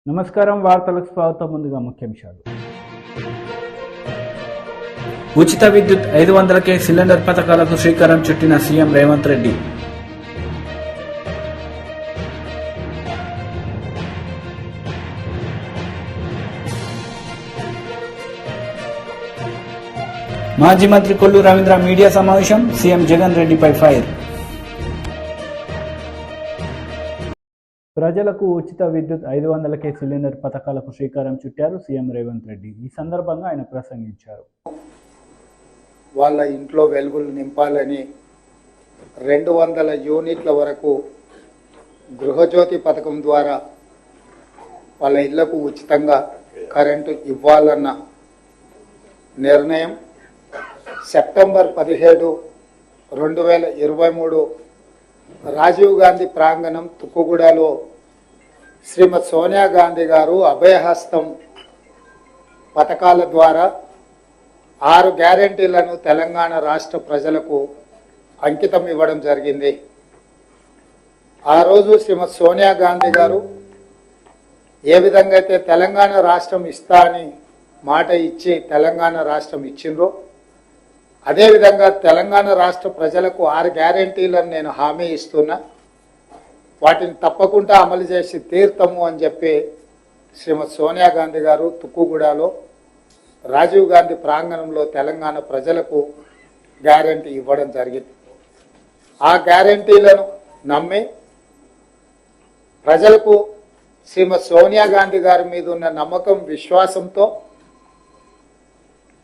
నమస్కారం, వార్తలకు స్వాగతం. ముందుగా ముఖ్యాంశాలు. ఉచిత విద్యుత్ 500కే సిలిండర్ పథకాలకు శ్రీకారం చుట్టిన సీఎం రేవంత్ రెడ్డి. మాజీ మంత్రి కొల్లు రవీంద్ర మీడియా సమావేశం, సీఎం జగన్ రెడ్డిపై ఫైర్. ప్రజలకు ఉచిత విద్యుత్ 500కే సిలిండర్ పథకాలకు శ్రీకారం చుట్టారు సీఎం రేవంత్ రెడ్డి. ఈ సందర్భంగా ఆయన ప్రసంగించారు. వాళ్ళ ఇంట్లో వెలుగులు నింపాలని 200 యూనిట్ల వరకు గృహజ్యోతి పథకం ద్వారా వాళ్ళ ఇళ్లకు ఉచితంగా కరెంటు ఇవ్వాలన్న నిర్ణయం సెప్టెంబర్ 17, 2023 రాజీవ్ గాంధీ ప్రాంగణం తుక్కుగూడలో శ్రీమతి సోనియా గాంధీ గారు అభయహస్తం పథకాల ద్వారా 6 గ్యారెంటీలను తెలంగాణ రాష్ట్ర ప్రజలకు అంకితం ఇవ్వడం జరిగింది. ఆ రోజు శ్రీమతి సోనియా గాంధీ గారు ఏ విధంగా అయితే తెలంగాణ రాష్ట్రం ఇస్తా అని మాట ఇచ్చి తెలంగాణ రాష్ట్రం ఇచ్చిండ్రో, అదేవిధంగా తెలంగాణ రాష్ట్ర ప్రజలకు 6 గ్యారెంటీలను నేను హామీ ఇస్తున్నా, వాటిని తప్పకుండా అమలు చేసి తీర్థము అని చెప్పి శ్రీమతి సోనియా గాంధీ గారు తుక్కుగూడలో రాజీవ్ గాంధీ ప్రాంగణంలో తెలంగాణ ప్రజలకు గ్యారెంటీ ఇవ్వడం జరిగింది. ఆ గ్యారెంటీలను నమ్మి ప్రజలకు శ్రీమతి సోనియా గాంధీ గారి మీద ఉన్న నమ్మకం, విశ్వాసంతో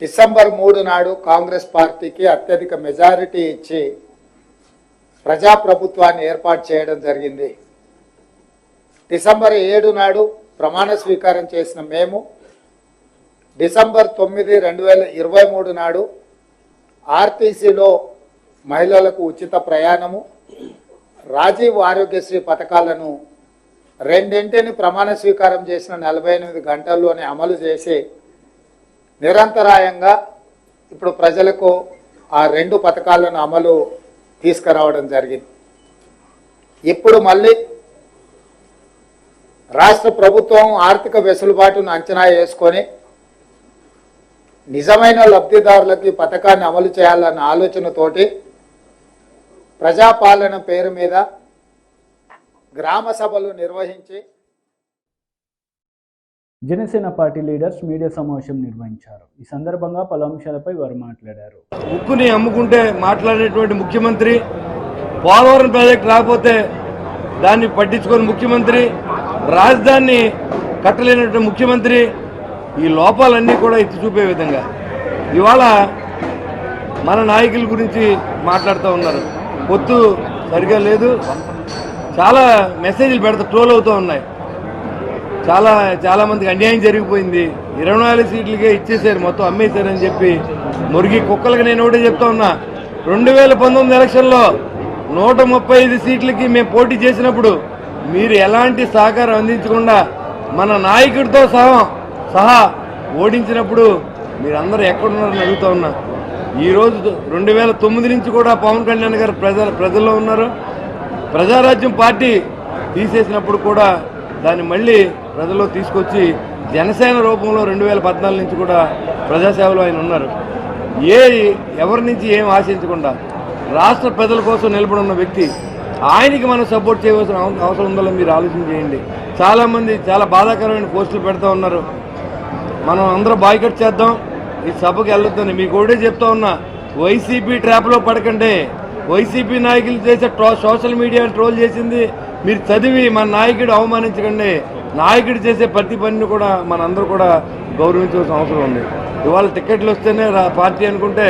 డిసెంబర్ 3 నాడు కాంగ్రెస్ పార్టీకి అత్యధిక మెజారిటీ ఇచ్చి ప్రజాప్రభుత్వాన్ని ఏర్పాటు చేయడం జరిగింది. డిసెంబర్ 7 నాడు ప్రమాణ స్వీకారం చేసిన మేము డిసెంబర్ 9, 2023 నాడు ఆర్టీసీలో మహిళలకు ఉచిత ప్రయాణము, రాజీవ్ ఆరోగ్యశ్రీ పథకాలను రెండింటిని ప్రమాణ స్వీకారం చేసిన 48 గంటల్లోనే అమలు చేసి నిరంతరాయంగా ఇప్పుడు ప్రజలకు ఆ 2 పథకాలను అమలు తీసుకురావడం జరిగింది. ఇప్పుడు మళ్ళీ రాష్ట్ర ప్రభుత్వం ఆర్థిక వెసులుబాటును అంచనా వేసుకొని నిజమైన లబ్ధిదారులకి పథకాన్ని అమలు చేయాలన్న ఆలోచనతోటి ప్రజాపాలన పేరు మీద గ్రామ సభలు నిర్వహించి జనసేన పార్టీ లీడర్స్ మీడియా సమావేశం నిర్వహించారు. ఈ సందర్భంగా పలు అంశాలపై వారు మాట్లాడారు. ఉక్కుని అమ్ముకుంటే మాట్లాడేటువంటి ముఖ్యమంత్రి, పోలవరం ప్రాజెక్టు రాకపోతే దాన్ని పట్టించుకొని ముఖ్యమంత్రి, రాజధానిని కట్టలేనటువంటి ముఖ్యమంత్రి, ఈ లోపాలన్నీ కూడా ఎత్తి చూపే విధంగా ఇవాళ మన నాయకుల గురించి మాట్లాడుతూ ఉన్నారు. పొత్తు సరిగా లేదు, చాలా మెసేజ్లు పెడతా ట్రోల్ అవుతూ ఉన్నాయి. చాలా మందికి అన్యాయం జరిగిపోయింది, 24 సీట్లకే ఇచ్చేసారు, మొత్తం అమ్మేశారని చెప్పి మురిగి కుక్కలకి నేను ఒకటే చెప్తా ఉన్నా. 2019 ఎలక్షన్లో 135 సీట్లకి మేము పోటీ చేసినప్పుడు మీరు ఎలాంటి సహకారం అందించకుండా మన నాయకుడితో సహా ఓడించినప్పుడు మీరందరూ ఎక్కడున్నారని అడుగుతా ఉన్నా. ఈరోజు 2009 నుంచి కూడా పవన్ కళ్యాణ్ గారు ప్రజల్లో ఉన్నారు. ప్రజారాజ్యం పార్టీ తీసేసినప్పుడు కూడా దాన్ని మళ్ళీ ప్రజల్లో తీసుకొచ్చి జనసేన రూపంలో 2014 నుంచి కూడా ప్రజాసేవలో ఆయన ఉన్నారు. ఎవరి నుంచి ఏం ఆశించకుండా రాష్ట్ర ప్రజల కోసం నిలబడి ఉన్న వ్యక్తి, ఆయనకి మనం సపోర్ట్ చేయవలసిన అవసరం ఉందో మీరు ఆలోచన చేయండి. చాలామంది చాలా బాధాకరమైన పోస్టులు పెడతా ఉన్నారు. మనం అందరూ బాయ్కట్ చేద్దాం, ఈ సభకు వెళ్ళొద్దని మీకు ఒకటే చెప్తా ఉన్నా. వైసీపీ ట్రాప్లో పడకండి. వైసీపీ నాయకులు చేసే సోషల్ మీడియా ట్రోల్ చేసింది మీరు చదివి మన నాయకుడు అవమానించకండి. నాయకుడు చేసే ప్రతి పనిని కూడా మనందరూ కూడా గౌరవించవలసిన అవసరం ఉంది. ఇవాళ టికెట్లు వస్తేనే పార్టీ అనుకుంటే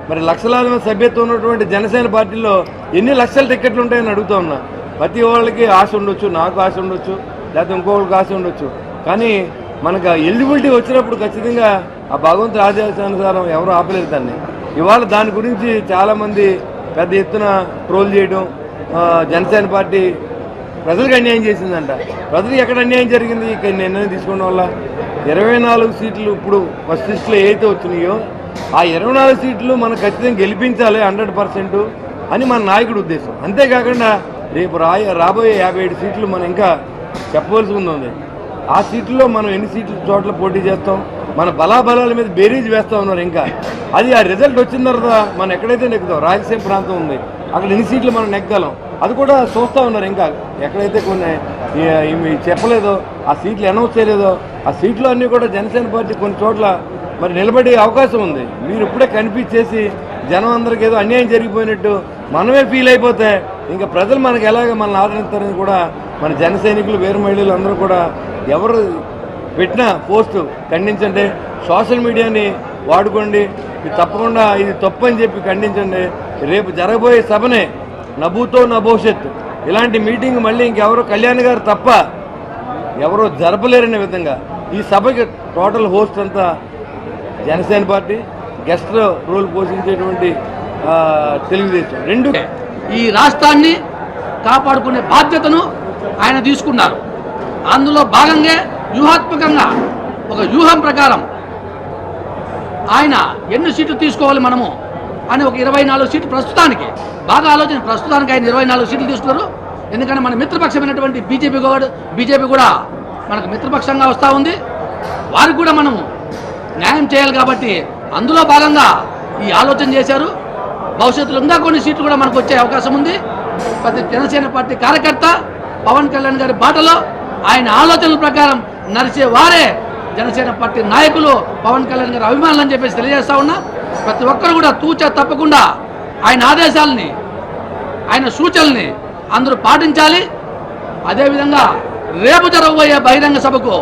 మరి లక్షలాది మంది సభ్యత్వం ఉన్నటువంటి జనసేన పార్టీలో ఎన్ని లక్షల టికెట్లు ఉంటాయని అడుగుతా ఉన్నా. ప్రతి వాళ్ళకి ఆశ ఉండొచ్చు, నాకు ఆశ ఉండొచ్చు, లేకపోతే ఇంకొకరికి ఆశ ఉండొచ్చు. కానీ మనకు ఎలిజిబిలిటీ వచ్చినప్పుడు ఖచ్చితంగా ఆ భగవంతుడి ఆదేశానుసారం ఎవరు ఆపలేదు దాన్ని. ఇవాళ దాని గురించి చాలామంది పెద్ద ఎత్తున ట్రోల్ చేయడం, జనసేన పార్టీ ప్రజలకు అన్యాయం చేసిందంట. ప్రజలకు ఎక్కడ అన్యాయం జరిగింది? ఇక్కడ నిర్ణయం తీసుకోవడం వల్ల 24 సీట్లు ఇప్పుడు ఫస్ట్ లిస్టులో ఏదైతే వచ్చినాయో ఆ 24 సీట్లు మనం ఖచ్చితంగా గెలిపించాలి 100% అని మన నాయకుడి ఉద్దేశం. అంతేకాకుండా రేపు రాబోయే 57 సీట్లు మనం ఇంకా చెప్పవలసి ఉంది. ఆ సీట్లలో మనం ఎన్ని సీట్ల చోట్ల పోటీ చేస్తాం, మన బలాబలాల మీద బేరీజ్ వేస్తూ ఉన్నారు. ఇంకా అది ఆ రిజల్ట్ వచ్చిన తర్వాత మనం ఎక్కడైతే నెక్కుతాం, రాయలసీమ ప్రాంతం ఉంది, అక్కడ ఎన్ని సీట్లు మనం నెగ్గలం అది కూడా చూస్తూ ఉన్నారు. ఇంకా ఎక్కడైతే కొన్ని చెప్పలేదో, ఆ సీట్లు అనౌన్స్ చేయలేదో, ఆ సీట్లు అన్నీ కూడా జనసేన పార్టీ కొన్ని చోట్ల మరి నిలబడే అవకాశం ఉంది. మీరు ఇప్పుడే కనిపించేసి జనం అందరికి ఏదో అన్యాయం జరిగిపోయినట్టు మనమే ఫీల్ అయిపోతే ఇంకా ప్రజలు మనకు ఎలాగ మనల్ని ఆదరిస్తారని కూడా మన జన సైనికులు, వీర మహిళలు అందరూ కూడా ఎవరు పెట్టిన పోస్టు ఖండించండి, సోషల్ మీడియాని వాడుకోండి, ఇది తప్పకుండా ఇది తప్పు అని చెప్పి ఖండించండి. రేపు జరగబోయే సభనే నభూతో నా భవిష్యత్తు ఇలాంటి మీటింగ్ మళ్ళీ ఇంకెవరో కళ్యాణ్ గారు తప్ప ఎవరో జరపలేరనే విధంగా ఈ సభకి టోటల్ హోస్ట్ అంతా జనసేన పార్టీ, గెస్ట్ రోల్ పోషించేటువంటి తెలుగుదేశం రెండు. ఈ రాష్ట్రాన్ని కాపాడుకునే బాధ్యతను ఆయన తీసుకున్నారు. అందులో భాగంగా వ్యూహాత్మకంగా ఒక వ్యూహం ప్రకారం ఆయన ఎన్ని సీట్లు తీసుకోవాలి మనము అని ఒక 24 సీట్లు ప్రస్తుతానికి బాగా ఆలోచన. ప్రస్తుతానికి ఆయన 24 సీట్లు తీసుకున్నారు. ఎందుకంటే మన మిత్రపక్షమైనటువంటి బీజేపీ కూడా మనకు మిత్రపక్షంగా వస్తూ ఉంది. వారికి కూడా మనము న్యాయం చేయాలి కాబట్టి అందులో భాగంగా ఈ ఆలోచన చేశారు. భవిష్యత్తులో ఇంకా కొన్ని సీట్లు కూడా మనకు వచ్చే అవకాశం ఉంది. ప్రతి జనసేన పార్టీ కార్యకర్త పవన్ కళ్యాణ్ గారి బాటలో ఆయన ఆలోచనల ప్రకారం నడిచే వారే జనసేన పార్టీ నాయకులు, పవన్ కళ్యాణ్ గారి అభిమానులు అని చెప్పేసి తెలియజేస్తా ఉన్నా. ప్రతి ఒక్కరు కూడా తూచా తప్పకుండా ఆయన ఆదేశాలని, ఆయన సూచనల్ని అందరూ పాటించాలి. అదేవిధంగా రేపు జరగబోయే బహిరంగ సభకు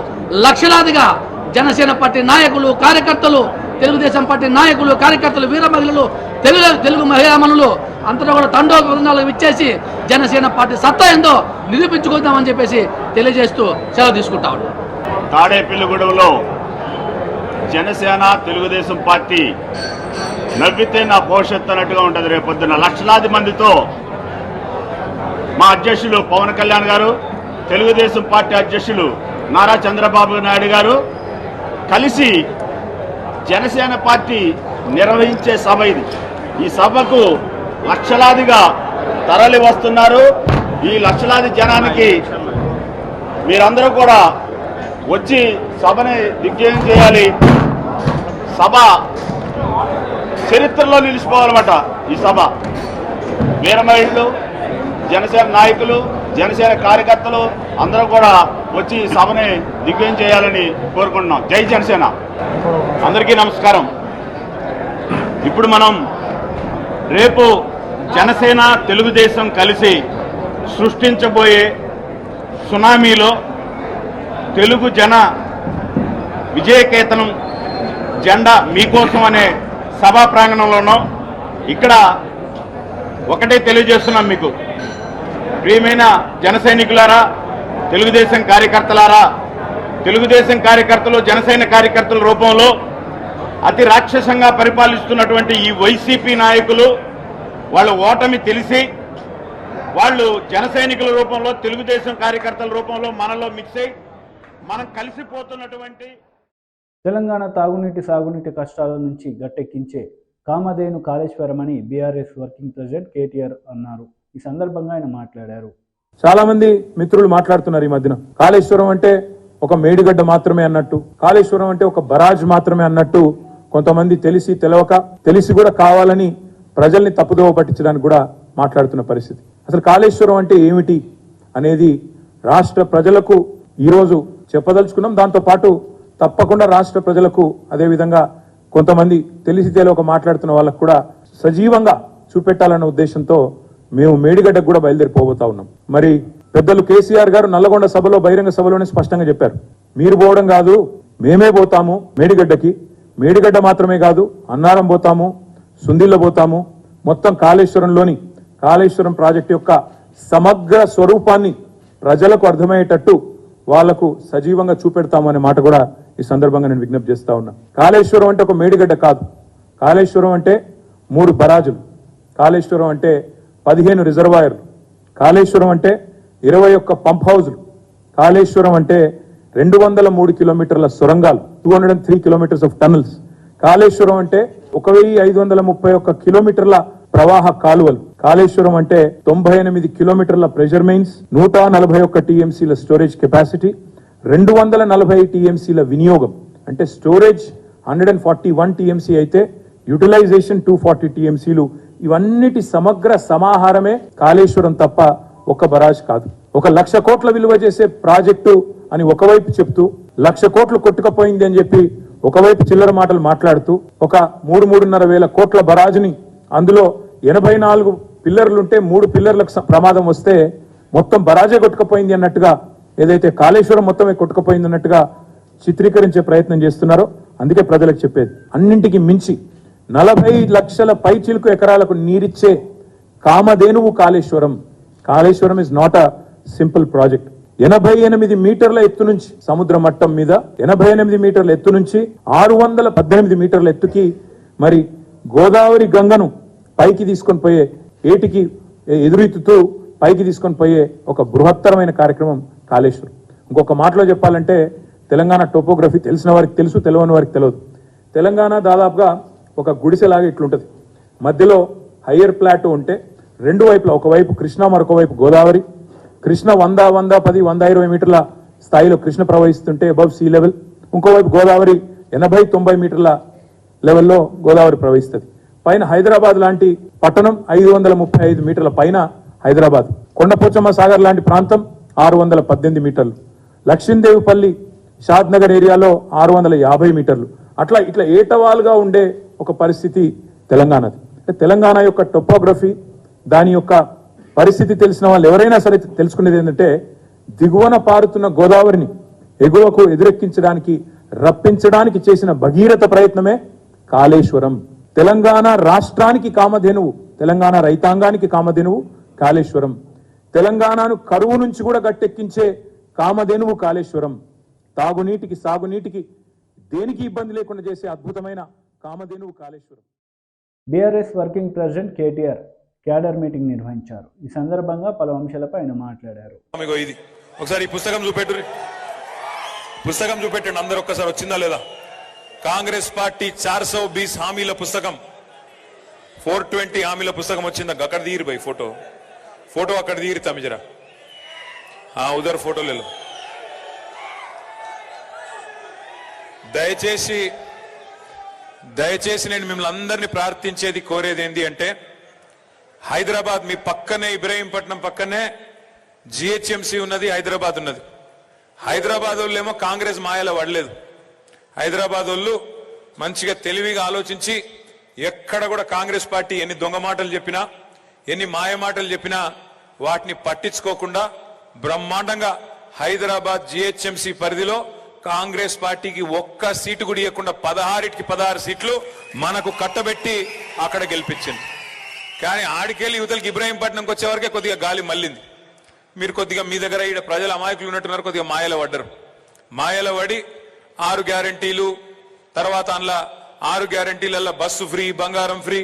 లక్షలాదిగా జనసేన పార్టీ నాయకులు, కార్యకర్తలు, తెలుగుదేశం పార్టీ నాయకులు, కార్యకర్తలు, వీర మహిళలు, తెలుగు మహిళామణులు అంతటా కూడా తండోపతండాలకు ఇచ్చేసి జనసేన పార్టీ సత్తా ఏందో నిరూపించుకుందామని చెప్పేసి తెలియజేస్తూ సెలవు తీసుకుంటా ఉన్నాం. తాడేపల్లిగూడెంలో జనసేన తెలుగుదేశం పార్టీ నవ్వితే నా భవిష్యత్తు అన్నట్టుగా ఉంటుంది. రేపొద్దున లక్షలాది మందితో మా అధ్యక్షులు పవన్ కళ్యాణ్ గారు, తెలుగుదేశం పార్టీ అధ్యక్షులు నారా చంద్రబాబు నాయుడు గారు కలిసి జనసేన పార్టీ నిర్వహించే సభ ఇది. ఈ సభకు లక్షలాదిగా తరలి వస్తున్నారు. ఈ లక్షలాది జనానికి మీరందరూ కూడా వచ్చి సభని దిగ్విజయం చేయాలి. సభ చరిత్రలో నిలిచిపోవాలన్నమాట. ఈ సభ వీర మహిళలు, జనసేన నాయకులు, జనసేన కార్యకర్తలు అందరూ కూడా వచ్చి ఈ సభని దిగ్విజయం చేయాలని కోరుకుంటున్నాం. జై జనసేన. అందరికీ నమస్కారం. ఇప్పుడు మనం రేపు జనసేన తెలుగుదేశం కలిసి సృష్టించబోయే సునామీలో తెలుగు జన విజయకేతనం జెండా మీకోసం అనే సభా ప్రాంగణంలోనూ ఇక్కడ ఒకటే తెలియజేస్తున్నాం మీకు. ప్రియమైన జన సైనికులారా, తెలుగుదేశం కార్యకర్తలారా, తెలుగుదేశం కార్యకర్తలు జనసేన కార్యకర్తల రూపంలో అతి రాక్షసంగా పరిపాలిస్తున్నటువంటి ఈ వైసీపీ నాయకులు వాళ్ళ ఓటమి తెలిసి వాళ్ళు జన సైనికుల రూపంలో, తెలుగుదేశం కార్యకర్తల రూపంలో మనలో మిక్స్ అయి మనం కలిసిపోతున్నటువంటి తెలంగాణ తాగునీటి సాగునీటి కష్టాల నుంచి గట్టెక్కించే కామధేను కాళేశ్వరం అని బీఆర్ఎస్ వర్కింగ్ ప్రెసిడెంట్ కేటీఆర్ అన్నారు. ఈ సందర్భంగా ఆయన మాట్లాడారు. చాలా మంది మిత్రులు మాట్లాడుతున్నారు ఈ మధ్యన కాళేశ్వరం అంటే ఒక మేడిగడ్డ మాత్రమే అన్నట్టు, కాళేశ్వరం అంటే ఒక బరాజ్ మాత్రమే అన్నట్టు కొంతమంది తెలిసి తెలవక, తెలిసి కూడా కావాలని ప్రజల్ని తప్పుదోవ పట్టించడానికి కూడా మాట్లాడుతున్న పరిస్థితి. అసలు కాళేశ్వరం అంటే ఏమిటి అనేది రాష్ట్ర ప్రజలకు ఈరోజు చెప్పదలుచుకున్నాం. దాంతో పాటు తప్పకుండా రాష్ట్ర ప్రజలకు, అదేవిధంగా కొంతమంది తెలిసి తెలియక మాట్లాడుతున్న వాళ్ళకు కూడా సజీవంగా చూపెట్టాలన్న ఉద్దేశంతో మేము మేడిగడ్డకు కూడా బయలుదేరిపోబోతా ఉన్నాం. మరి పెద్దలు కేసీఆర్ గారు నల్లగొండ సభలో, బహిరంగ సభలోనే స్పష్టంగా చెప్పారు, మీరు పోవడం కాదు మేమే పోతాము మేడిగడ్డకి. మేడిగడ్డ మాత్రమే కాదు, అన్నారం పోతాము, సుందిల్ల పోతాము, మొత్తం కాళేశ్వరంలోని కాళేశ్వరం ప్రాజెక్టు యొక్క సమగ్ర స్వరూపాన్ని ప్రజలకు అర్థమయ్యేటట్టు వాళ్లకు సజీవంగా చూపెడతాము అనే మాట కూడా ఈ సందర్భంగా నేను విజ్ఞప్తి చేస్తా ఉన్నా. కాళేశ్వరం అంటే ఒక మేడిగడ్డ కాదు, కాళేశ్వరం అంటే 3 బరాజులు, కాళేశ్వరం అంటే 15 రిజర్వాయర్లు, కాళేశ్వరం అంటే 21 పంప్ హౌజులు, కాళేశ్వరం అంటే 203 కిలోమీటర్ల సొరంగాలు, 203 కిలోమీటర్స్ ఆఫ్ టనల్స్, కాళేశ్వరం అంటే 1531 కిలోమీటర్ల ప్రవాహ కాలువలు, కాళేశ్వరం అంటే 98 కిలోమీటర్ల ప్రెషర్ మెయిన్స్, 141 టీఎంసీల స్టోరేజ్ కెపాసిటీ, 240 టీఎంసీల వినియోగం, అంటే స్టోరేజ్ 141 టీఎంసీ అయితే యూటిలైజేషన్ 240 టీఎంసీలు. ఇవన్నిటి సమగ్ర సమాహారమే కాళేశ్వరం తప్ప ఒక్క బరాజ్ కాదు. 1,00,000 కోట్ల విలువ చేసే ప్రాజెక్టు అని ఒకవైపు చెప్తూ 1,00,000 కోట్లు కొట్టుకుపోయింది అని చెప్పి ఒకవైపు చిల్లర మాటలు మాట్లాడుతూ 3,500 వేల కోట్ల బరాజుని అందులో 84 పిల్లర్లుంటే 3 పిల్లర్లకు ప్రమాదం వస్తే మొత్తం బరాజే కొట్టుకుపోయింది అన్నట్టుగా, ఏదైతే కాళేశ్వరం మొత్తమే కొట్టుకుపోయింది అన్నట్టుగా చిత్రీకరించే ప్రయత్నం చేస్తున్నారో అందుకే ప్రజలకు చెప్పేది, అన్నింటికి మించి 40 లక్షల పైచిలుకు ఎకరాలకు నీరిచ్చే కామధేనువు Kaleshwaram. Kaleshwaram is not a simple project. 88 మీటర్ల ఎత్తు నుంచి సముద్ర మట్టం మీద 88 మీటర్ల ఎత్తు నుంచి 618 మీటర్ల ఎత్తుకి మరి గోదావరి గంగను పైకి తీసుకొని పోయే, ఏటికి ఎదురెత్తుతూ పైకి తీసుకొని పోయే ఒక బృహత్తరమైన కార్యక్రమం కాళేశ్వరం. ఇంకొక మాటలో చెప్పాలంటే తెలంగాణ టోపోగ్రఫీ తెలిసిన వారికి తెలుసు, తెలియని వారికి తెలియదు. తెలంగాణ దాదాపుగా ఒక గుడిసెలాగా ఇట్లుంటది. మధ్యలో హయ్యర్ ప్లాటో ఉంటే రెండు వైపులా, ఒకవైపు కృష్ణ మరొక వైపు గోదావరి. కృష్ణ 100, 110, 120 మీటర్ల స్థాయిలో కృష్ణ ప్రవహిస్తుంటే అబవ్ సీ లెవెల్. ఇంకోవైపు గోదావరి 80, 90 మీటర్ల లెవెల్లో గోదావరి ప్రవహిస్తుంది. పైన హైదరాబాద్ లాంటి పట్టణం 535 మీటర్ల పైన హైదరాబాద్. కొండపోచమ్మ సాగర్ లాంటి ప్రాంతం 618 మీటర్లు. లక్ష్మీదేవిపల్లి షాద్ నగర్ ఏరియాలో 650 మీటర్లు. ఇట్లా ఏటవాలుగా ఉండే ఒక పరిస్థితి తెలంగాణది. తెలంగాణ యొక్క టోపోగ్రఫీ, దాని యొక్క పరిస్థితి తెలిసిన వాళ్ళు ఎవరైనా సరే తెలుసుకునేది ఏంటంటే, దిగువన పారుతున్న గోదావరిని ఎగువకు ఎదురెక్కించడానికి, రప్పించడానికి చేసిన భగీరథ ప్రయత్నమే కాళేశ్వరం. తెలంగాణ రాష్ట్రానికి కామధేనువు, తెలంగాణ రైతాంగానికి కామధేనువు కాళేశ్వరం. తెలంగాణను కరువు నుంచి కూడా గట్టెక్కించే కామధేనువు కాళేశ్వరం. తాగునీటికి, సాగునీటికి దేనికి ఇబ్బంది లేకుండా చేసే అద్భుతమైన కామధేనువు Kaleshwaram. BRS working president KTR cadre meeting నిర్వహించారు. ఈ సందర్భంగా పలు అంశాలపై ఆయన మాట్లాడారు. ఇది ఒకసారి ఈ పుస్తకం చూపెట్టు, పుస్తకం చూపెట్టండి అందరూ ఒక్కసారి. వచ్చిందా లేదా? కాంగ్రెస్ పార్టీ 420 హామీల పుస్తకం, 420 హామీల పుస్తకం వచ్చిందా? అక్కడ తీరు భయ్ ఫోటో అక్కడ తీరు తమిజరా ఉదర్ ఫోటోలలో. దయచేసి నేను మిమ్మల్ని అందరినీ ప్రార్థించేది, కోరేది ఏంటి అంటే, హైదరాబాద్ మీ పక్కనే, ఇబ్రహీంపట్నం పక్కనే జిహెచ్ఎంసీ ఉన్నది, హైదరాబాద్ ఉన్నది. హైదరాబాద్ వాళ్ళు ఏమో కాంగ్రెస్ మాయలో పడలేదు. హైదరాబాద్ వాళ్ళు మంచిగా తెలివిగా ఆలోచించి, ఎక్కడ కూడా కాంగ్రెస్ పార్టీ ఎన్ని దొంగ మాటలు చెప్పినా, ఎన్ని మాయ మాటలు చెప్పినా వాటిని పట్టించుకోకుండా బ్రహ్మాండంగా హైదరాబాద్ జిహెచ్ఎంసీ పరిధిలో కాంగ్రెస్ పార్టీకి ఒక్క సీటు కూడా ఇవ్వకుండా 16కి 16 సీట్లు మనకు కట్టబెట్టి అక్కడ గెలిపించింది. కానీ ఆడికెళ్ళి యువతలకి ఇబ్రహీంపట్నంకి వచ్చేవరకే కొద్దిగా గాలి మళ్ళింది. మీరు కొద్దిగా మీ దగ్గర ఈడ ప్రజల అమాయకులు ఉన్నట్టున్నారు, కొద్దిగా మాయలో పడ్డారు. మాయలో పడి 6 గ్యారంటీలు, తర్వాత అందులో 6 గ్యారంటీలలో బస్సు ఫ్రీ, బంగారం ఫ్రీ,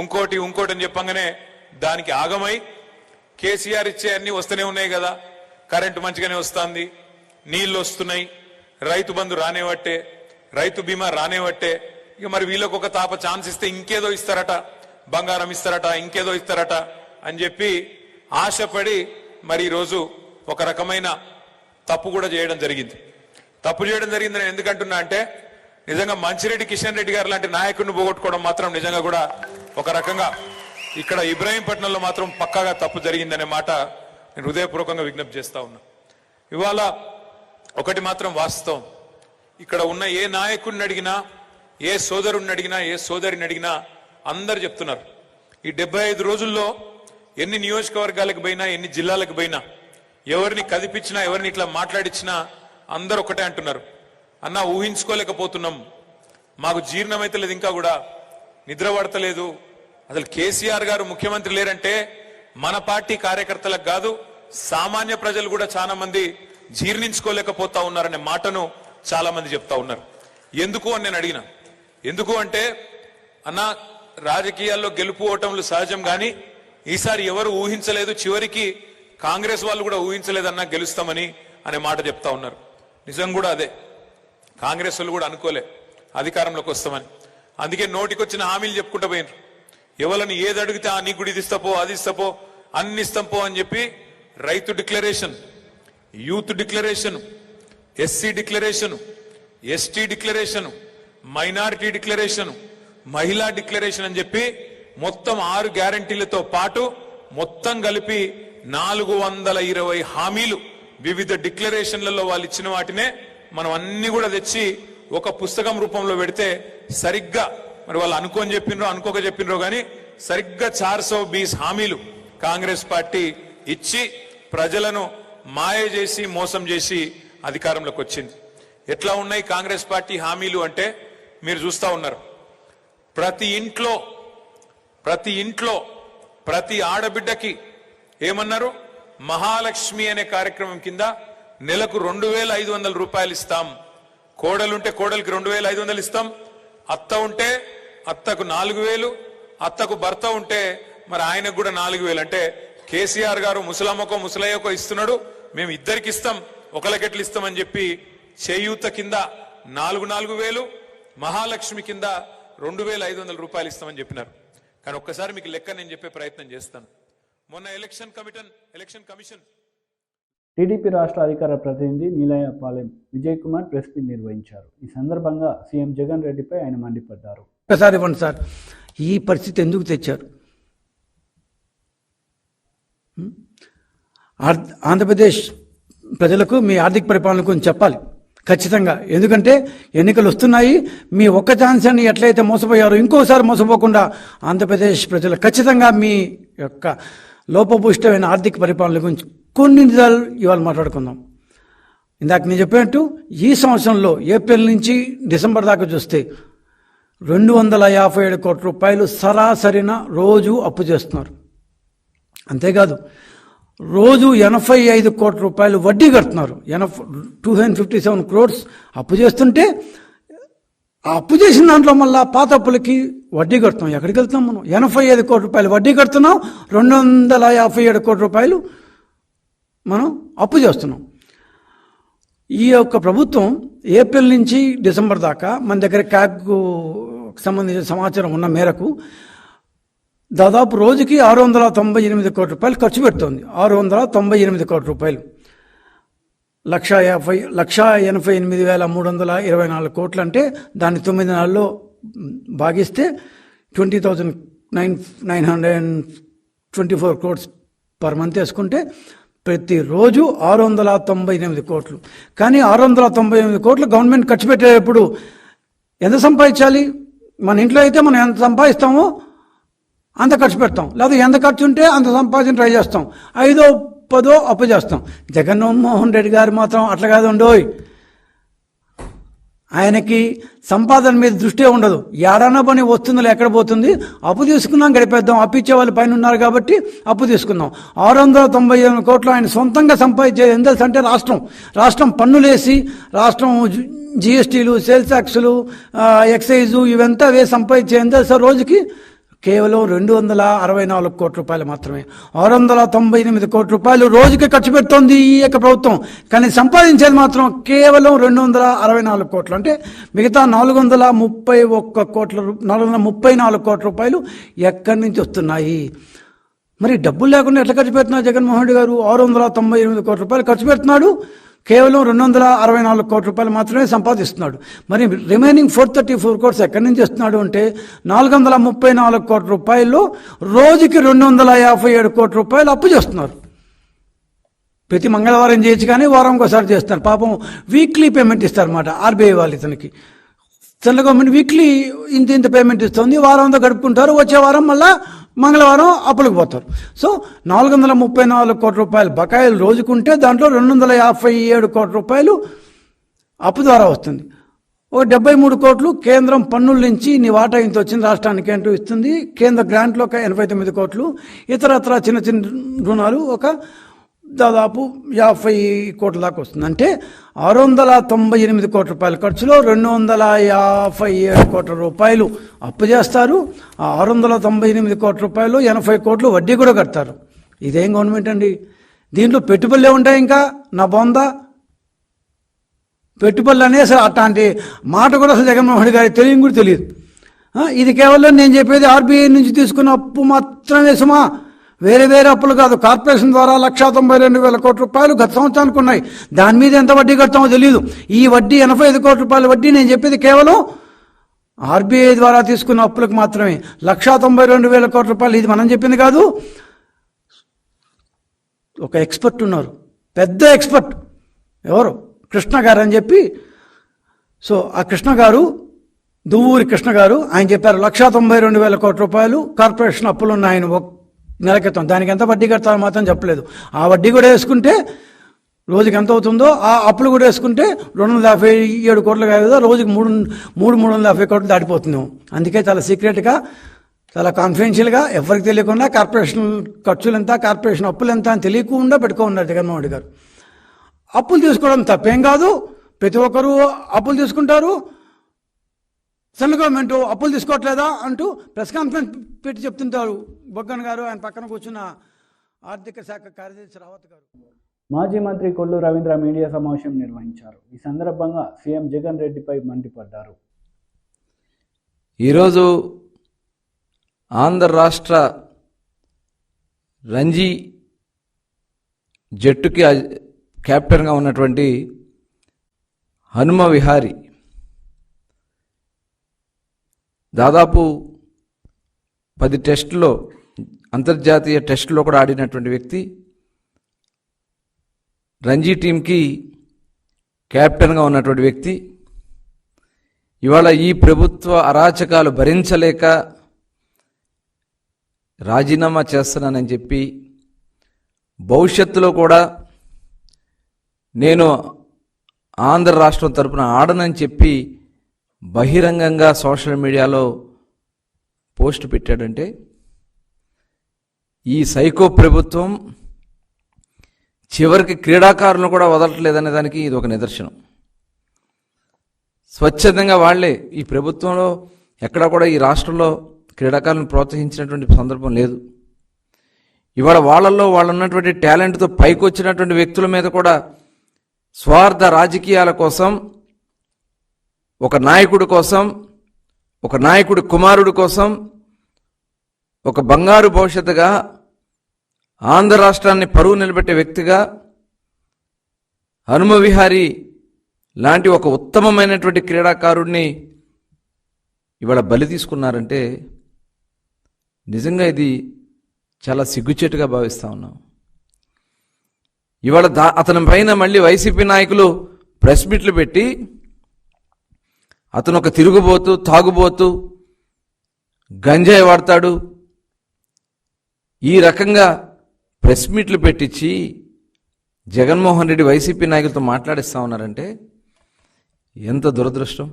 ఇంకోటి అని చెప్పంగానే దానికి ఆగమై కేసీఆర్ ఇచ్చే అన్ని వస్తూనే ఉన్నాయి కదా, కరెంటు మంచిగానే వస్తుంది, నీళ్లు వస్తున్నాయి, రైతు బంధు రానేవట్టే, రైతు బీమా రానేవట్టే. ఇక మరి వీళ్ళకు ఒక తాప ఛాన్స్ ఇస్తే ఇంకేదో ఇస్తారట, బంగారం ఇస్తారట, ఇంకేదో ఇస్తారట అని చెప్పి ఆశపడి మరి ఈరోజు ఒక రకమైన తప్పు కూడా చేయడం జరిగింది. తప్పు చేయడం జరిగిందని ఎందుకంటున్నా అంటే, నిజంగా మంచిరెడ్డి కిషన్ రెడ్డి గారు లాంటి నాయకుడిని పోగొట్టుకోవడం మాత్రం నిజంగా కూడా ఒక రకంగా ఇక్కడ ఇబ్రహీంపట్నంలో మాత్రం పక్కాగా తప్పు జరిగిందనే మాట నేను హృదయపూర్వకంగా విజ్ఞప్తి చేస్తా ఉన్నా. ఇవాళ ఒకటి మాత్రం వాస్తవం, ఇక్కడ ఉన్న ఏ నాయకుడిని అడిగినా, ఏ సోదరుడిని అడిగినా, ఏ సోదరిని అడిగినా అందరు చెప్తున్నారు, ఈ 75 రోజుల్లో ఎన్ని నియోజకవర్గాలకు పోయినా, ఎన్ని జిల్లాలకు పోయినా, ఎవరిని కదిపించినా, ఎవరిని ఇట్లా మాట్లాడించినా అందరూ ఒకటే అంటున్నారు, అన్నా ఊహించుకోలేకపోతున్నాం, మాకు జీర్ణమైతే లేదు, ఇంకా కూడా నిద్ర పడతలేదు. అసలు కేసీఆర్ గారు ముఖ్యమంత్రి లేరంటే మన పార్టీ కార్యకర్తలకు కాదు, సామాన్య ప్రజలు కూడా చాలా మంది జీర్ణించుకోలేకపోతా ఉన్నారనే మాటను చాలా మంది చెప్తా ఉన్నారు. ఎందుకు అని నేను అడిగిన, ఎందుకు అంటే అన్న రాజకీయాల్లో గెలుపు ఓటములు సహజం, కానీ ఈసారి ఎవరు ఊహించలేదు, చివరికి కాంగ్రెస్ వాళ్ళు కూడా ఊహించలేదన్నా గెలుస్తామని అనే మాట చెప్తా ఉన్నారు. నిజం కూడా అదే, కాంగ్రెస్ వాళ్ళు కూడా అనుకోలే అధికారంలోకి వస్తామని. అందుకే నోటికొచ్చిన హామీలు చెప్పుకుంటూ పోయినారు. ఎవరిని ఏది అడిగితే నీ గుడి ఇది ఇస్తాపో, అది ఇస్తాపో, అన్ని ఇస్తాంపో అని చెప్పి రైతు declaration, youth declaration, SC declaration, ST declaration, minority declaration, మహిళా డిక్లరేషన్ అని చెప్పి మొత్తం 6 గ్యారంటీలతో పాటు మొత్తం కలిపి 420 హామీలు వివిధ డిక్లరేషన్లలో వాళ్ళు ఇచ్చిన వాటినే మనం అన్ని కూడా తెచ్చి ఒక పుస్తకం రూపంలో పెడితే సరిగ్గా మరి వాళ్ళు అనుకోని చెప్పినరో అనుకోక చెప్పినరో కానీ సరిగ్గా 420 హామీలు కాంగ్రెస్ పార్టీ ఇచ్చి ప్రజలను మాయ చేసి మోసం చేసి అధికారంలోకి వచ్చింది. ఎట్లా ఉన్నాయి కాంగ్రెస్ పార్టీ హామీలు అంటే మీరు చూస్తా ఉన్నారు. ప్రతి ఇంట్లో ప్రతి ఆడబిడ్డకి ఏమన్నారు, మహాలక్ష్మి అనే కార్యక్రమం కింద నెలకు 2,500 రూపాయలు ఇస్తాం. కోడలుంటే కోడలికి 2,500 ఇస్తాం. అత్త ఉంటే అత్తకు 4,000, అత్తకు భర్త ఉంటే మరి ఆయనకు కూడా 4,000. అంటే కేసీఆర్ గారు ముసలమ్మకో ముసలయ్యకో ఇస్తున్నాడు, మేము ఇద్దరికి ఇస్తాం, ఒకరికెట్లు ఇస్తామని చెప్పి చేయూత కింద 4,000, మహాలక్ష్మి కింద 2,500 రూపాయలు ఇస్తామని చెప్పినారు. కానీ ఒక్కసారి మీకు లెక్క నేను చెప్పే ప్రయత్నం చేస్తాను. మొన్న ఎలక్షన్ కమిషన్ టీడీపీ రాష్ట్ర అధికార ప్రతినిధి నీలయపాలెం విజయ్ కుమార్ ప్రెస్ మీట్ నిర్వహించారు. ఈ సందర్భంగా సీఎం జగన్ రెడ్డిపై ఆయన మండిపడ్డారు. ఒకసారి ఇవ్వండి సార్, ఈ పరిస్థితి ఎందుకు తెచ్చారు? ఆంధ్రప్రదేశ్ ప్రజలకు మీ ఆర్థిక పరిపాలన గురించి చెప్పాలి ఖచ్చితంగా. ఎందుకంటే ఎన్నికలు వస్తున్నాయి. మీ ఒక్క ఛాన్స్ అని ఎట్లయితే మోసపోయారో ఇంకోసారి మోసపోకుండా ఆంధ్రప్రదేశ్ ప్రజలు ఖచ్చితంగా మీ యొక్క లోపభూయిష్టమైన ఆర్థిక పరిపాలన గురించి కొన్ని నిజాలు ఇవాళ మాట్లాడుకుందాం. ఇందాక నేను చెప్పినట్టు ఈ సంవత్సరంలో ఏప్రిల్ నుంచి డిసెంబర్ దాకా చూస్తే 257 కోట్ల రూపాయలు సరాసరిన రోజు అప్పు చేస్తున్నారు. అంతేకాదు రోజు 85 కోట్ల రూపాయలు వడ్డీ కడుతున్నారు. 257 crores అప్పు చేస్తుంటే ఆ అప్పు చేసిన దాంట్లో మళ్ళీ పాత అప్పులకి వడ్డీ కడుతున్నాం. ఎక్కడికి వెళ్తున్నాం మనం? 85 కోట్ల రూపాయలు వడ్డీ కడుతున్నాం, 257 కోట్ల రూపాయలు మనం అప్పు చేస్తున్నాం. ఈ యొక్క ప్రభుత్వం ఏప్రిల్ నుంచి డిసెంబర్ దాకా మన దగ్గర క్యాబ్కు సంబంధించిన సమాచారం ఉన్న మేరకు దాదాపు రోజుకి 698 కోట్ల రూపాయలు ఖర్చు పెడుతోంది. 698 కోట్ల రూపాయలు, 1,88,324 కోట్లు. అంటే దాన్ని 9 నెలల్లో భాగిస్తే 20,924 crores పర్ మంత్ వేసుకుంటే ప్రతిరోజు 698 కోట్లు. కానీ 698 కోట్లు గవర్నమెంట్ ఖర్చు పెట్టేటప్పుడు ఎంత సంపాదించాలి? మన ఇంట్లో అయితే మనం ఎంత సంపాదిస్తామో అంత ఖర్చు పెడతాం, లేదా ఎంత ఖర్చు ఉంటే అంత సంపాదించి ట్రై చేస్తాం, 5-10 అప్పు చేస్తాం. జగన్మోహన్ రెడ్డి గారు మాత్రం అట్లా కాదు ఉండోయ్. ఆయనకి సంపాదన మీద దృష్టి ఉండదు. ఏడానా పని వస్తుందో ఎక్కడ పోతుంది, అప్పు తీసుకున్నాం గడిపేద్దాం, అప్పు ఇచ్చే వాళ్ళు పైన ఉన్నారు కాబట్టి అప్పు తీసుకుందాం. 698 కోట్లు ఆయన సొంతంగా సంపాదించేది ఎంత తెలుసు అంటే రాష్ట్రం పన్నులేసి, రాష్ట్రం జిఎస్టీలు, సేల్స్ ట్యాక్సులు, ఎక్సైజు ఇవంతా వేసి సంపాదించే ఎంత తెలుసా రోజుకి? కేవలం 264 కోట్ల రూపాయలు మాత్రమే. 698 కోట్ల రూపాయలు రోజుకి ఖర్చు పెడుతోంది ఈ యొక్క ప్రభుత్వం. కానీ సంపాదించేది మాత్రం కేవలం 264 కోట్లు. అంటే మిగతా 434 కోట్ల రూపాయలు ఎక్కడి నుంచి వస్తున్నాయి? మరి డబ్బులు లేకుండా ఎట్లా ఖర్చు పెడుతున్నారు జగన్మోహన్ రెడ్డి గారు? 698 కోట్ల రూపాయలు ఖర్చు పెడుతున్నాడు, కేవలం 264 కోట్ల రూపాయలు మాత్రమే సంపాదిస్తున్నాడు. మరి రిమైనింగ్ 434 కోట్స్ ఎక్కడి నుంచి వస్తున్నాడు అంటే 434 కోట్ల రూపాయల్లో రోజుకి 257 కోట్ల రూపాయలు అప్పు చేస్తున్నారు. ప్రతి మంగళవారం చేయొచ్చు కానీ వారంకి ఒకసారి చేస్తారు. పాపం వీక్లీ పేమెంట్ ఇస్తారన్నమాట ఆర్బీఐ వాళ్ళు ఇతనికి. సెంట్రల్ గవర్నమెంట్ వీక్లీ ఇంత పేమెంట్ ఇస్తుంది, వారంతో గడుపుకుంటారు, వచ్చే వారం మళ్ళీ మంగళవారం అప్పులకు పోతారు. సో 434 కోట్ల రూపాయలు బకాయిలు రోజుకుంటే దాంట్లో 257 కోట్ల రూపాయలు అప్పు ద్వారా వస్తుంది. ఒక 73 కోట్లు కేంద్రం పన్నుల నుంచి నీ వాటా ఇంత వచ్చింది రాష్ట్రానికి అంటూ ఇస్తుంది. కేంద్ర గ్రాంట్లో ఒక 89 కోట్లు, ఇతరత్ర చిన్న రుణాలు ఒక దాదాపు 50 కోట్ల దాకా వస్తుంది. అంటే 698 కోట్ల రూపాయల ఖర్చులో 257 కోట్ల రూపాయలు అప్పు చేస్తారు. ఆ 698 కోట్ల రూపాయలు 80 కోట్లు వడ్డీ కూడా కడతారు. ఇదేం గవర్నమెంట్ అండి? దీంట్లో పెట్టుబడులే ఉంటాయి. ఇంకా నా బొందా పెట్టుబడులు అనే అసలు అట్లాంటి మాట కూడా అసలు జగన్మోహన్ రెడ్డి గారికి తెలియని కూడా తెలియదు. ఇది కేవలం నేను చెప్పేది ఆర్బీఐ నుంచి తీసుకున్న అప్పు మాత్రమే సుమా. వేరే వేరే అప్పులు కాదు, కార్పొరేషన్ ద్వారా 1,92,000 కోట్ల రూపాయలు గత సంవత్సరానికి ఉన్నాయి. దాని మీద ఎంత వడ్డీ కడతామో తెలియదు. ఈ వడ్డీ 85 కోట్ల రూపాయల వడ్డీ నేను చెప్పేది కేవలం ఆర్బీఐ ద్వారా తీసుకున్న అప్పులకు మాత్రమే. 1,92,000 కోట్ల రూపాయలు ఇది మనం చెప్పింది కాదు. ఒక ఎక్స్పర్ట్ ఉన్నారు, పెద్ద ఎక్స్పర్ట్, ఎవరు, కృష్ణ గారు అని చెప్పి. సో ఆ కృష్ణ గారు, దువ్వూరి కృష్ణ గారు, ఆయన చెప్పారు 1,92,000 కోట్ల రూపాయలు కార్పొరేషన్ అప్పులు ఉన్నాయని ఒక నెల క్రితం. దానికి ఎంత వడ్డీ కడతారో మాత్రం చెప్పలేదు. ఆ వడ్డీ కూడా వేసుకుంటే రోజుకి ఎంత అవుతుందో, ఆ అప్పులు కూడా వేసుకుంటే 257 కోట్లు కాదు, రోజుకి 350 కోట్లు దాటిపోతున్నాం. అందుకే చాలా సీక్రెట్గా, చాలా కాన్ఫిడెన్షియల్గా, ఎవరికి తెలియకుండా కార్పొరేషన్ ఖర్చులు ఎంత, కార్పొరేషన్ అప్పులు ఎంత అని తెలియకుండా పెట్టుకున్నారు జగన్మోహన్ రెడ్డి గారు. అప్పులు తీసుకోవడం తప్పేం కాదు, ప్రతి ఒక్కరూ అప్పులు తీసుకుంటారు. సెంట్రల్ గవర్నమెంట్ అప్పులు తీసుకోవట్లేదా అంటూ ప్రెస్ కాన్ఫరెన్స్ పెట్టి చెప్తుంటారు బొగ్గన్ గారు, ఆయన పక్కన కూర్చున్న ఆర్థిక శాఖ కార్యదర్శి రావత్ గారు. మాజీ మంత్రి కొల్లు రవీంద్ర మీడియా సమావేశం నిర్వహించారు. ఈ సందర్భంగా సీఎం జగన్ రెడ్డిపై మండిపడ్డారు. ఈరోజు ఆంధ్ర రాష్ట్ర రంజీ జట్టుకి కెప్టెన్గా ఉన్నటువంటి హనుమ విహారీ దాదాపు 10 టెస్టుల్లో, అంతర్జాతీయ టెస్టులో కూడా ఆడినటువంటి వ్యక్తి, రంజీ టీంకి కెప్టెన్గా ఉన్నటువంటి వ్యక్తి ఇవాళ ఈ ప్రభుత్వ అరాచకాలు భరించలేక రాజీనామా చేస్తున్నానని చెప్పి, భవిష్యత్తులో కూడా నేను ఆంధ్ర రాష్ట్రం తరపున ఆడనని చెప్పి బహిరంగంగా సోషల్ మీడియాలో పోస్ట్ పెట్టాడంటే ఈ సైకో ప్రభుత్వం చివరికి క్రీడాకారులను కూడా వదలట్లేదనే దానికి ఇది ఒక నిదర్శనం. స్వచ్ఛందంగా వాళ్లే, ఈ ప్రభుత్వంలో ఎక్కడా కూడా ఈ రాష్ట్రంలో క్రీడాకారులను ప్రోత్సహించినటువంటి సందర్భం లేదు. ఇవాళ వాళ్ళల్లో వాళ్ళు ఉన్నటువంటి టాలెంట్తో పైకి వచ్చినటువంటి వ్యక్తుల మీద కూడా స్వార్థ రాజకీయాల కోసం, ఒక నాయకుడి కోసం, ఒక నాయకుడి కుమారుడి కోసం, ఒక బంగారు భవిష్యత్తుగా ఆంధ్ర రాష్ట్రాన్ని పరువు నిలబెట్టే వ్యక్తిగా హనుమ విహారీ లాంటి ఒక ఉత్తమమైనటువంటి క్రీడాకారుడిని ఇవాళ బలి తీసుకున్నారంటే నిజంగా ఇది చాలా సిగ్గుచేటుగా భావిస్తా ఉన్నాం. ఇవాళ అతని పైన మళ్ళీ వైసీపీ నాయకులు ప్రెస్ మీట్లు పెట్టి అతను ఒక తిరుగుబోతు, తాగుబోతు, గంజాయి వాడతాడు, ఈ రకంగా ప్రెస్ మీట్లు పెట్టించి జగన్మోహన్ రెడ్డి వైసీపీ నాయకులతో మాట్లాడిస్తా ఉన్నారంటే ఎంత దురదృష్టం.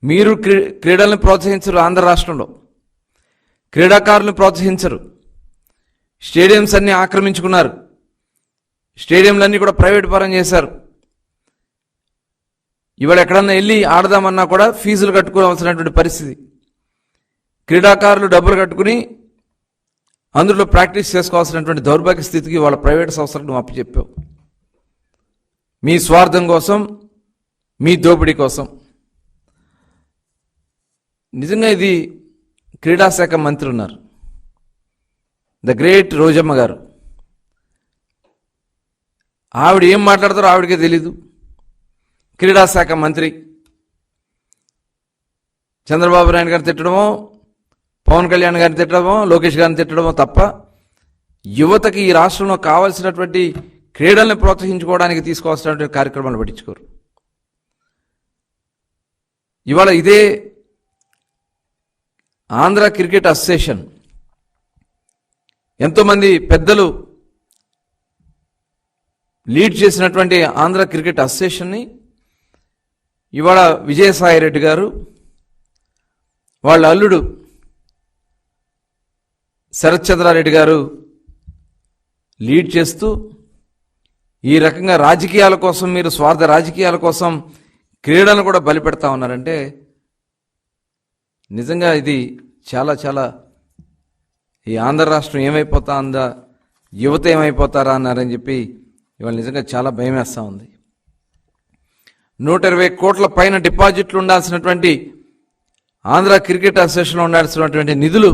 మీరు క్రీడలను ప్రోత్సహించరు, ఆంధ్ర రాష్ట్రంలో క్రీడాకారులను ప్రోత్సహించరు, స్టేడియంస్ అన్నీ ఆక్రమించుకున్నారు, స్టేడియంలన్నీ కూడా ప్రైవేట్ పరం చేశారు. ఇవాళ ఎక్కడన్నా వెళ్ళి ఆడదామన్నా కూడా ఫీజులు కట్టుకోవాల్సినటువంటి పరిస్థితి. క్రీడాకారులు డబ్బులు కట్టుకుని అందులో ప్రాక్టీస్ చేసుకోవాల్సినటువంటి దౌర్భాగ్య స్థితికి వాళ్ళ ప్రైవేట్ సంస్థలకు నువ్వు అప్పచెప్పావు. మీ స్వార్థం కోసం, మీ దోపిడీ కోసం. నిజంగా ఇది క్రీడాశాఖ మంత్రి ఉన్నారు, ద గ్రేట్ రోజమ్మ గారు. ఆవిడ ఏం మాట్లాడతారో ఆవిడకే తెలీదు. క్రీడాశాఖ మంత్రి చంద్రబాబు నాయుడు గారిని తిట్టడమో, పవన్ కళ్యాణ్ గారిని తిట్టడమో, లోకేష్ గారిని తిట్టడమో తప్ప యువతకి ఈ రాష్ట్రంలో కావాల్సినటువంటి క్రీడల్ని ప్రోత్సహించుకోవడానికి తీసుకోవాల్సినటువంటి కార్యక్రమాలు పట్టించుకోరు. ఇవాళ ఇదే ఆంధ్ర క్రికెట్ అసోసియేషన్ ఎంతోమంది పెద్దలు లీడ్ చేసినటువంటి ఆంధ్ర క్రికెట్ అసోసియేషన్ని ఇవాళ విజయసాయి రెడ్డి గారు, వాళ్ళ అల్లుడు శరత్ చంద్రారెడ్డి గారు లీడ్ చేస్తూ ఈ రకంగా రాజకీయాల కోసం, మీరు స్వార్థ రాజకీయాల కోసం క్రీడలను కూడా బలిపెడతా ఉన్నారంటే నిజంగా ఇది చాలా చాలా ఈ ఆంధ్ర రాష్ట్రం ఏమైపోతా ఉందా, యువత ఏమైపోతారా అన్నారని చెప్పి ఇవాళ నిజంగా చాలా భయం వేస్తూ ఉంది. 120 కోట్ల పైన డిపాజిట్లు ఉండాల్సినటువంటి ఆంధ్ర క్రికెట్ అసోసియేషన్లో ఉండాల్సినటువంటి నిధులు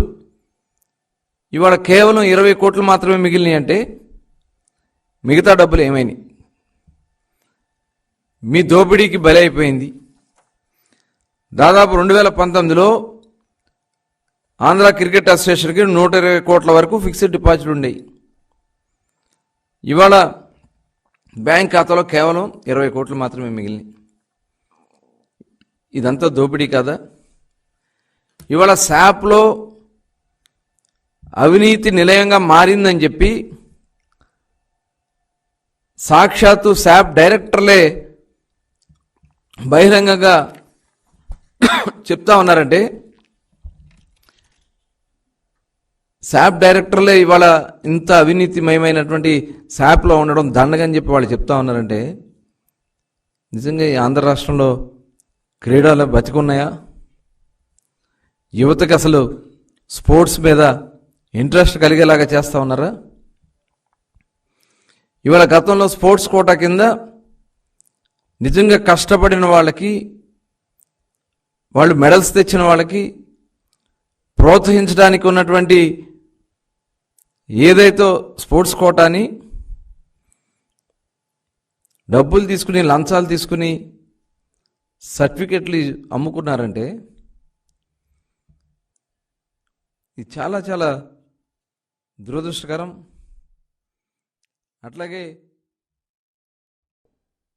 ఇవాళ కేవలం 20 కోట్లు మాత్రమే మిగిలినాయి అంటే మిగతా డబ్బులు ఏమైనాయి? మీ దోపిడీకి బలి అయిపోయింది. దాదాపు 2019లో ఆంధ్ర క్రికెట్ అసోసియేషన్కి 120 కోట్ల వరకు ఫిక్స్డ్ డిపాజిట్లు ఉండేవి. ఇవాళ బ్యాంక్ ఖాతాలో కేవలం 20 కోట్లు మాత్రమే మిగిలినాయి. ఇదంతా దోపిడీ కాదా? ఇవాళ శాప్లో అవినీతి నిలయంగా మారిందని చెప్పి సాక్షాత్తు శాప్ డైరెక్టర్లే బహిరంగంగా చెప్తా ఉన్నారంటే, శాప్ డైరెక్టర్లే ఇవాళ ఇంత అవినీతిమయమైనటువంటి శాప్లో ఉండడం దండగని చెప్పి వాళ్ళు చెప్తా ఉన్నారంటే, నిజంగా ఈ ఆంధ్ర రాష్ట్రంలో క్రీడలు బతికున్నాయా? యువతకి అసలు స్పోర్ట్స్ మీద ఇంట్రెస్ట్ కలిగేలాగా చేస్తూ ఉన్నారా? ఇవాళ గతంలో స్పోర్ట్స్ కోటా కింద నిజంగా కష్టపడిన వాళ్ళకి, వాళ్ళు మెడల్స్ తెచ్చిన వాళ్ళకి ప్రోత్సహించడానికి ఉన్నటువంటి ఏదైతే స్పోర్ట్స్ కోటాని డబ్బులు తీసుకుని, లంచాలు తీసుకుని సర్టిఫికెట్లు అమ్ముకున్నారంటే ఇది చాలా చాలా దురదృష్టకరం. అట్లాగే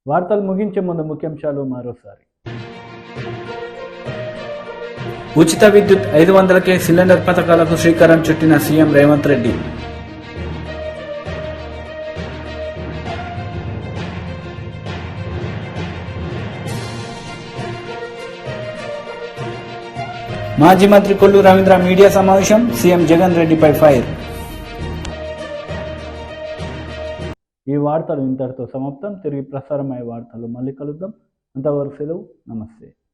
వార్తలు ముగించే ముందు ముఖ్యాంశాలు మరోసారి. ఉచిత విద్యుత్ 500కే సిలిండర్ పథకాలకు శ్రీకారం చుట్టిన సీఎం రేవంత్ రెడ్డి. మాజీ మంత్రి కొల్లు రవీంద్ర మీడియా సమావేశం, సీఎం జగన్ రెడ్డిపై ఫైర్. ఈ వార్తలు ఇంతటితో సమాప్తం. తిరిగి ప్రసారమయ్యే వార్తలు మళ్ళీ కలుద్దాం. అంతవరకు సెలవు. నమస్తే.